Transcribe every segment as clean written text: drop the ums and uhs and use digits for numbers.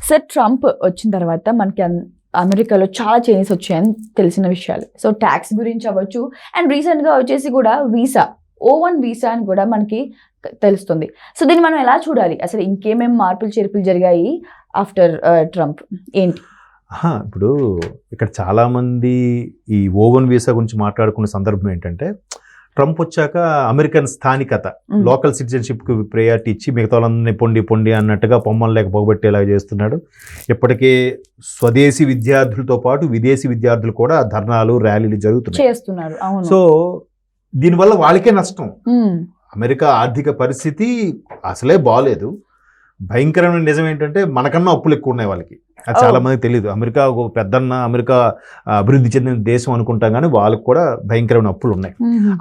Sir Trump వచ్చిన తర్వాత మనకి అమెరికాలో చాలా చేంజెస్ వచ్చాయని తెలిసిన విషయాలు. సో ట్యాక్స్ గురించి అవ్వచ్చు, అండ్ రీసెంట్గా వచ్చేసి కూడా వీసా, O1 వీసా అని కూడా మనకి తెలుస్తుంది. సో దీన్ని మనం ఎలా చూడాలి, అసలు ఇంకేమేం మార్పులు చేర్పులు జరిగాయి ఆఫ్టర్ ట్రంప్ ఏంటి? ఇప్పుడు ఇక్కడ చాలామంది ఈ O1 వీసా గురించి మాట్లాడుకునే సందర్భం ఏంటంటే, ట్రంప్ వచ్చాక అమెరికన్ స్థానికత, లోకల్ సిటిజన్షిప్కి ప్రయారిటీ ఇచ్చి మిగతా వాళ్ళని పొండి అన్నట్టుగా పొమ్మలు లేక పొగబెట్టేలా చేస్తున్నాడు. ఇప్పటికే స్వదేశీ విద్యార్థులతో పాటు విదేశీ విద్యార్థులు కూడా ధర్నాలు ర్యాలీలు చేస్తున్నారు. సో దీనివల్ల వాళ్ళకే నష్టం. అమెరికా ఆర్థిక పరిస్థితి అసలే బాగాలేదు. భయంకరమైన నిజం ఏంటంటే మనకన్నా అప్పులు ఎక్కువ ఉన్నాయి వాళ్ళకి. అది చాలా మందికి తెలియదు. అమెరికా ఒక పెద్దన్న, అమెరికా అభివృద్ధి చెందిన దేశం అనుకుంటాం, కానీ వాళ్ళకి కూడా భయంకరమైన అప్పులు ఉన్నాయి.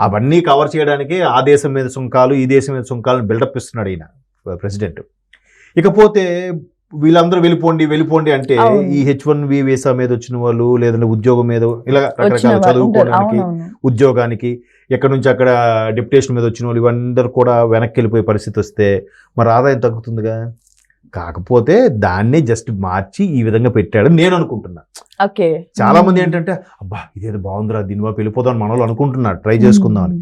అవన్నీ కవర్ చేయడానికి ఆ దేశం మీద సుంకాలు, ఈ దేశం మీద సుంకాలను బిల్డప్ ఇస్తున్నాడు ఈయన ప్రెసిడెంట్. ఇకపోతే వీళ్ళందరూ వెళ్ళిపోండి అంటే ఈ H1B వీసా మీద వచ్చిన వాళ్ళు, లేదంటే ఉద్యోగం మీద, ఇలా రకరకాల చదువుకోవడానికి, ఉద్యోగానికి, ఎక్కడి నుంచి అక్కడ డిప్యుటేషన్ మీద వచ్చిన వాళ్ళు ఇవందరూ కూడా వెనక్కి వెళ్ళిపోయే పరిస్థితి వస్తే మరి ఆదాయం తగ్గుతుందిగా. కాకపోతే దాన్ని జస్ట్ మార్చి ఈ విధంగా పెట్టాడు నేను అనుకుంటున్నా. చాలా మంది ఏంటంటే అబ్బా ఇదేదో బాగుందిరా, దీని వైపు వెళ్ళిపోదాం మనలో అనుకుంటున్నారు, ట్రై చేసుకుందాం అని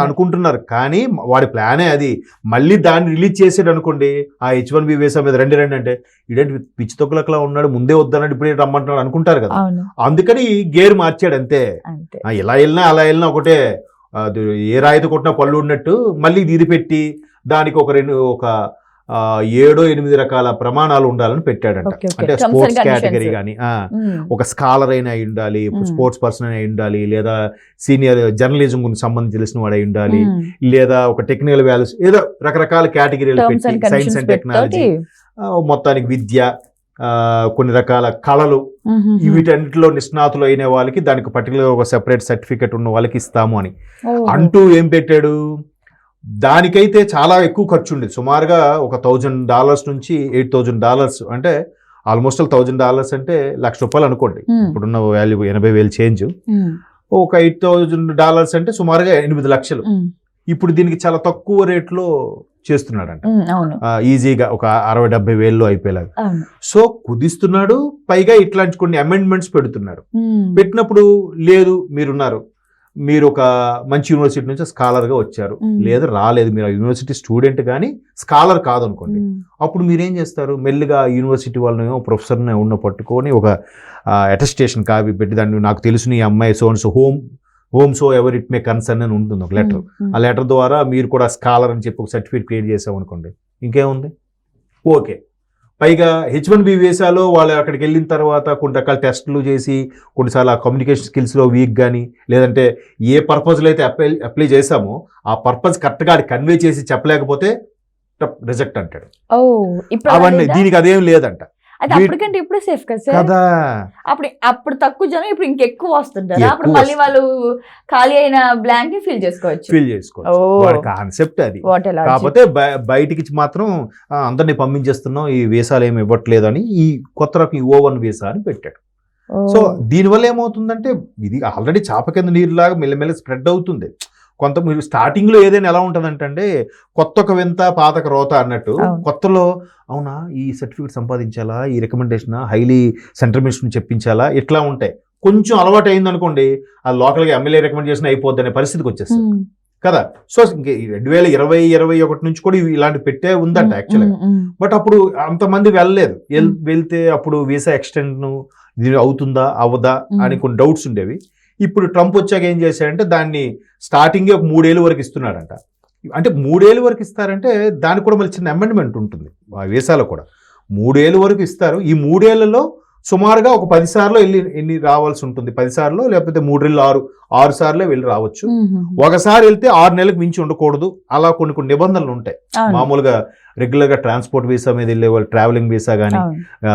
అనుకుంటున్నారు. కానీ వాడి ప్లానే అది. మళ్ళీ దాన్ని రిలీజ్ చేసాడు అనుకోండి, ఆ H1B వీసా మీద రండి అంటే ఇదేంటి పిచ్చి తొక్కలకలా ఉన్నాడు, ముందే వద్దన్నాడు, ఇప్పుడే రమ్మంటున్నాడు అనుకుంటారు కదా. అందుకని గేర్ మార్చాడు అంతే. ఇలా వెళ్ళినా అలా వెళ్ళినా ఒకటే, ఏ రాయితో కొట్టినా పళ్ళు ఉన్నట్టు మళ్ళీ ఇది పెట్టి దానికి ఒక 7-8 రకాల ప్రమాణాలు ఉండాలని పెట్టాడంట. అంటే స్పోర్ట్స్ కేటగిరీ కానీ, ఒక స్కాలర్ అయినా అయి ఉండాలి, స్పోర్ట్స్ పర్సన్ అయి ఉండాలి, లేదా సీనియర్ జర్నలిజం గురించి సంబంధించి తెలిసిన వాడు అయి ఉండాలి, లేదా ఒక టెక్నికల్ వాల్యూస్, ఏదో రకరకాల కేటగిరీలు పెట్టి, సైన్స్ అండ్ టెక్నాలజీ, మొత్తానికి విద్య, కొన్ని రకాల కళలు, వీటన్నిటిలో నిష్ణాతులు అయిన వాళ్ళకి దానికి పర్టికులర్ ఒక సెపరేట్ సర్టిఫికెట్ ఉన్న వాళ్ళకి ఇస్తాము అని అంటూ ఏం పెట్టాడు. దానికైతే చాలా ఎక్కువ ఖర్చు ఉండేది. సుమారుగా ఒక $1,000 నుంచి $8,000, అంటే ఆల్మోస్ట్ $1,000 అంటే ₹1,00,000 అనుకోండి. ఇప్పుడున్న వాల్యూ 80,000 చేంజ్. ఒక $8,000 అంటే సుమారుగా 8 లక్షలు. ఇప్పుడు దీనికి చాలా తక్కువ రేట్లో చేస్తున్నాడంట, ఈజీగా ఒక 60-70 వేల్లో అయిపోయేలాగా. సో కుదిస్తున్నాడు. పైగా ఇట్లాంటి కొన్ని అమెండ్మెంట్స్ పెడుతున్నాడు. పెట్టినప్పుడు లేదు మీరున్నారు, మీరు ఒక మంచి యూనివర్సిటీ నుంచి స్కాలర్గా వచ్చారు, లేదా రాలేదు, మీరు యూనివర్సిటీ స్టూడెంట్ కానీ స్కాలర్ కాదనుకోండి, అప్పుడు మీరేం చేస్తారు, మెల్లిగా యూనివర్సిటీ వాళ్ళని ప్రొఫెసర్ని ఉన్న పట్టుకొని ఒక అటెస్టేషన్ కాపీ పెట్టి దాన్ని నాకు తెలుసు నీ అమ్మాయి home so ever it may concern అని ఉంటుంది ఒక లెటర్. ఆ లెటర్ ద్వారా మీరు కూడా స్కాలర్ అని చెప్పి ఒక సర్టిఫికేట్ క్రియేట్ చేసామనుకోండి, ఇంకేముంది ఓకే. పైగా H1B వీసాలో వాళ్ళు అక్కడికి వెళ్ళిన తర్వాత కొన్ని రకాల టెస్టులు చేసి, కొన్నిసార్లు ఆ కమ్యూనికేషన్ స్కిల్స్లో వీక్ కానీ, లేదంటే ఏ పర్పస్లో అయితే అప్లై చేసామో ఆ పర్పస్ కరెక్ట్గా కన్వే చేసి చెప్పలేకపోతే రిజెక్ట్ అంటాడు. అవన్నీ దీనికి అదేం లేదంట. అప్పటికంటే ఇప్పుడు సేఫ్ కదా. అప్పుడు తక్కువ జనం, ఇప్పుడు ఇంకెక్కువ వస్తుంటారు. అప్పుడు మళ్ళీ వాళ్ళు ఖాళీ అయిన బ్లాంక్ ఫిల్ చేసుకోవచ్చు. వాడి కాన్సెప్ట్ అది. కాకపోతే బయటికి మాత్రం అందరినీ పంపించేస్తున్నాం, ఈ వీసాలు ఏమి ఇవ్వట్లేదు అని ఈ కొత్త రకం O1 వీసా అని పెట్టాడు. సో దీనివల్ల ఏమవుతుందంటే, ఇది ఆల్రెడీ చాప కింద నీరులాగా మెల్లమెల్ల స్ప్రెడ్ అవుతుంది. కొంత మీరు స్టార్టింగ్లో ఏదైనా ఎలా ఉంటుందంటే కొత్త ఒక వింత పాతక రోత అన్నట్టు, కొత్తలో అవునా ఈ సర్టిఫికేట్ సంపాదించాలా, ఈ రికమెండేషన్ హైలీ సెంట్రల్ మినిస్టర్ని చెప్పించాలా, ఇట్లా ఉంటాయి. కొంచెం అలవాటు అయింది అనుకోండి, ఆ లోకల్గా ఎమ్మెల్యే రికమెండ్ చేసిన అయిపోద్ది అనే పరిస్థితికి వచ్చేస్తుంది కదా. సో ఇంక 2020-21 నుంచి కూడా ఇలాంటి పెట్టే ఉందంట యాక్చువల్గా. బట్ అప్పుడు అంతమంది వెళ్ళలేదు. వెళ్తే అప్పుడు వీసా ఎక్స్టెండ్ అవుతుందా అవ్వదా అని కొన్ని డౌట్స్ ఉండేవి. ఇప్పుడు ట్రంప్ వచ్చాక ఏం చేశాడంటే దాన్ని స్టార్టింగే ఒక 3 ఏళ్ళ వరకు ఇస్తున్నాడంట. అంటే 3 ఏళ్ళ వరకు ఇస్తారంటే దానికి కూడా మళ్ళీ చిన్న అమెండ్మెంట్ ఉంటుంది. ఆ వీసాలో కూడా 3 ఏళ్ళ వరకు ఇస్తారు. ఈ 3 ఏళ్లలో సుమారుగా ఒక 10 సార్లు వెళ్ళి రావాల్సి ఉంటుంది. 10 సార్లు లేకపోతే 6 సార్లే వెళ్ళి రావచ్చు. ఒకసారి వెళ్తే 6 నెలలకు మించి ఉండకూడదు. అలా కొన్ని నిబంధనలు ఉంటాయి. మామూలుగా రెగ్యులర్గా ట్రాన్స్పోర్ట్ వీసా మీద వెళ్ళే వాళ్ళు, ట్రావెలింగ్ వీసా కానీ,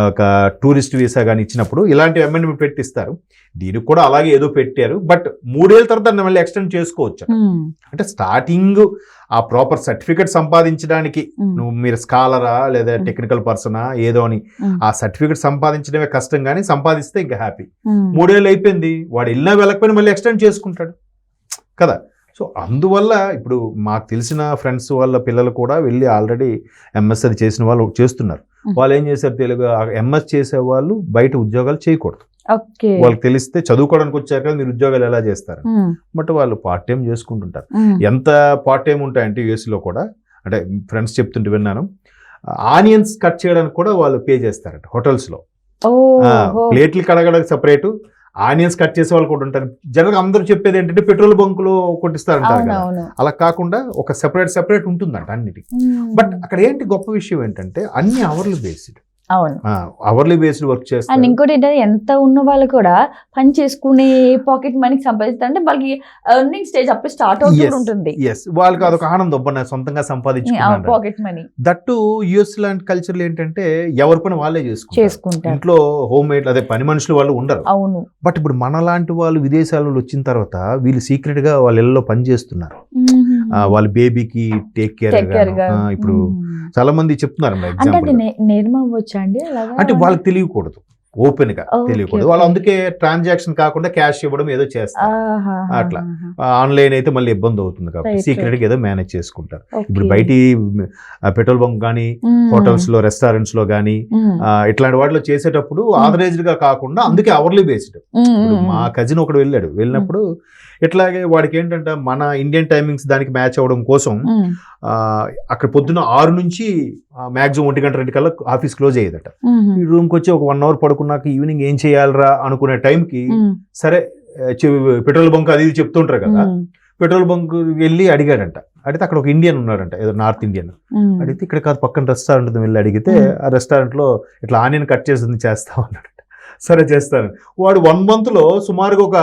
ఒక టూరిస్ట్ వీసా కానీ ఇచ్చినప్పుడు ఇలాంటి అమెండ్మెంట్ పెట్టిస్తారు. దీనికి కూడా అలాగే ఏదో పెట్టారు. బట్ 3 ఏళ్ళ తర్వాత దాన్ని మళ్ళీ ఎక్స్టెండ్ చేసుకోవచ్చు. అంటే స్టార్టింగ్ ఆ ప్రాపర్ సర్టిఫికేట్ సంపాదించడానికి మీరు స్కాలరా లేదా టెక్నికల్ పర్సనా ఏదో అని ఆ సర్టిఫికేట్ సంపాదించడమే కష్టం, కానీ సంపాదిస్తే ఇంకా హ్యాపీ. 3 ఏళ్ళు అయిపోయింది, వాడు వెళ్ళినా వెళ్ళకపోయినా మళ్ళీ ఎక్స్టెండ్ చేసుకుంటాడు కదా. సో అందువల్ల ఇప్పుడు మాకు తెలిసిన ఫ్రెండ్స్ వాళ్ళ పిల్లలు కూడా వెళ్ళి ఆల్రెడీ ఎంఎస్ అది చేసిన వాళ్ళు చేస్తున్నారు. వాళ్ళు ఏం చేశారు, తెలుగు ఎంఎస్ చేసే వాళ్ళు బయట ఉద్యోగాలు చేయకూడదు. ఓకే. వాళ్ళకి తెలిస్తే చదువుకోవడానికి వచ్చారు కదా మీరు ఉద్యోగాలు ఎలా చేస్తారు, బట్ వాళ్ళు పార్ట్ టైం చేసుకుంటుంటారు. ఎంత పార్ట్ టైం ఉంటాయంటే యూఎస్లో కూడా, అంటే ఫ్రెండ్స్ చెప్తుంటే విన్నాను, ఆనియన్స్ కట్ చేయడానికి కూడా వాళ్ళు పే చేస్తారంట హోటల్స్లో. ప్లేట్లు కడగడానికి సపరేటు, ఆనియన్స్ కట్ చేసే వాళ్ళు కూడా ఉంటారు. జనరల్గా అందరూ చెప్పేది ఏంటంటే పెట్రోల్ బంకులో కొట్టిస్తారంటారు కదా, అలా కాకుండా ఒక సెపరేట్ ఉంటుందంట అన్నిటికీ. బట్ అక్కడ ఏంటి గొప్ప విషయం ఏంటంటే అన్ని అవర్లు బేస్డ్, అవును, అవర్లీ బేస్డ్ వర్క్ చేస్తారు. అండ్ ఇంకోటి ఏంటంటే ఎంత ఉన్న వాళ్ళు కూడా పని చేసుకునే పాకెట్ మనీకి సంపాదిస్తారు అంటే వాళ్ళకి ఎర్నింగ్ స్టేజ్ అప్పుడు స్టార్ట్ అవుతూ ఉంటుంది. వాళ్ళకి అదొక ఆనందం, సొంతంగా సంపాదించుకున్నారు పాకెట్ మనీ. దట్టు యుఎస్ లాంటి కల్చర్లు ఏంటంటే ఎవరి పని వాళ్ళే చేసుకుంటారు. ఇంట్లో హోమ్ మేడ్ అదే పని మనుషులు వాళ్ళు ఉండరు. అవును. బట్ ఇప్పుడు మన లాంటి వాళ్ళు విదేశాలలో వచ్చిన తర్వాత వీళ్ళు సీక్రెట్ గా వాళ్ళ ఇళ్ళలో పని చేస్తున్నారు. వాళ్ళ బేబీకి టేక్ కేర్ ఇప్పుడు చాలా మంది చెప్తున్నారు. అంటే వాళ్ళకి తెలియకూడదు, ఓపెన్ గా తెలియకూడదు. వాళ్ళు అందుకే ట్రాన్సాక్షన్ కాకుండా క్యాష్ ఇవ్వడం ఏదో చేస్తారు. అట్లా ఆన్లైన్ అయితే మళ్ళీ ఇబ్బంది అవుతుంది కాబట్టి సీక్రెట్ గా ఏదో మేనేజ్ చేసుకుంటారు. ఇప్పుడు బయట పెట్రోల్ బంక్ కానీ హోటల్స్ లో రెస్టారెంట్స్ లో కానీ ఇట్లాంటి వాటిలో చేసేటప్పుడు ఆథరైజ్డ్ గా కాకుండా అందుకే అవర్లీ బేస్డ్. ఇప్పుడు మా కజిన్ ఒకడు వెళ్ళినప్పుడు ఇట్లాగే వాడికి ఏంటంటే మన ఇండియన్ టైమింగ్స్ దానికి మ్యాచ్ అవ్వడం కోసం అక్కడ పొద్దున్న 6 నుంచి మాక్సిమం 1 గంట 2 కల్లా ఆఫీస్ క్లోజ్ అయ్యేదట. ఈ రూమ్కి వచ్చి ఒక 1 అవర్ పడుకున్నాక ఈవినింగ్ ఏం చేయాలరా అనుకునే టైంకి సరే పెట్రోల్ బంక్ అది ఇది చెప్తుంటారు కదా, పెట్రోల్ బంక్ వెళ్ళి అడిగాడంట. అడిగితే అక్కడ ఒక ఇండియన్ ఉన్నాడంట, ఏదో నార్త్ ఇండియన్. అడిగితే ఇక్కడ కాదు పక్కన రెస్టారెంట్ వెళ్ళి అడిగితే ఆ రెస్టారెంట్ లో ఇట్లా ఆనియన్ కట్ చేస్తుంది చేస్తా ఉన్నాడంట. సరే చేస్తాను. వాడు 1 month లో సుమారుగా ఒక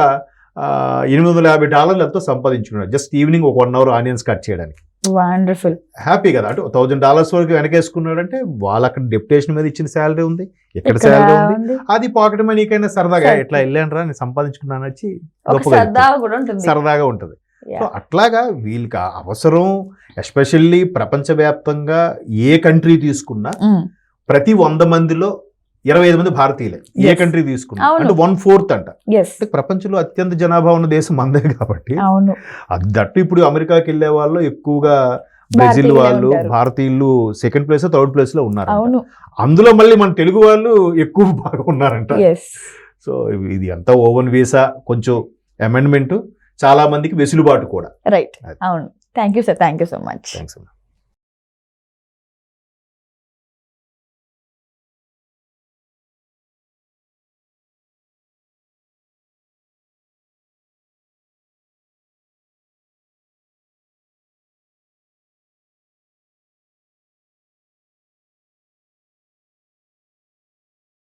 $850 ఎంతో సంపాదించుకున్నాడు జస్ట్ ఈవినింగ్ ఒక 1 అవర్ ఆనియన్స్ కట్ చేయడానికి. వండర్ఫుల్, హ్యాపీ కదా. అంటే $1000 వరకు వెనకేసుకున్నాడంటే వాళ్ళు అక్కడ డెప్యుటేషన్ మీద ఇచ్చిన శాలరీ ఉంది, ఇక్కడ శాలరీ ఉంది, అది పాకెట్ మనీకైనా సరదాగా ఇట్లా వెళ్ళాను రా నేను సంపాదించుకున్నాను వచ్చి సరదాగా ఉంటుంది. సో అట్లాగా వీళ్ళకి అవసరం, ఎస్పెషల్లీ ప్రపంచవ్యాప్తంగా ఏ కంట్రీ తీసుకున్నా ప్రతి 100 మందిలో 25 మంది భారతీయులే. ఏ కంట్రీ తీసుకున్నా అంటే 1/4 అంట. ప్రపంచంలో అత్యంత జనాభా ఉన్న దేశం మనదే కాబట్టి. దట్టు ఇప్పుడు అమెరికాకి వెళ్ళే వాళ్ళు ఎక్కువగా బ్రెజిల్ వాళ్ళు, భారతీయులు సెకండ్ ప్లేస్ థర్డ్ ప్లేస్ లో ఉన్నారు. అందులో మళ్ళీ మన తెలుగు వాళ్ళు ఎక్కువ బాగా ఉన్నారంట. సో ఇది అంతా ఓవెన్ వీసా కొంచెం అమెండ్మెంట్, చాలా మందికి వెసులుబాటు కూడా. రైట్. అవును. Thank you sir, thank you so much. Thanks.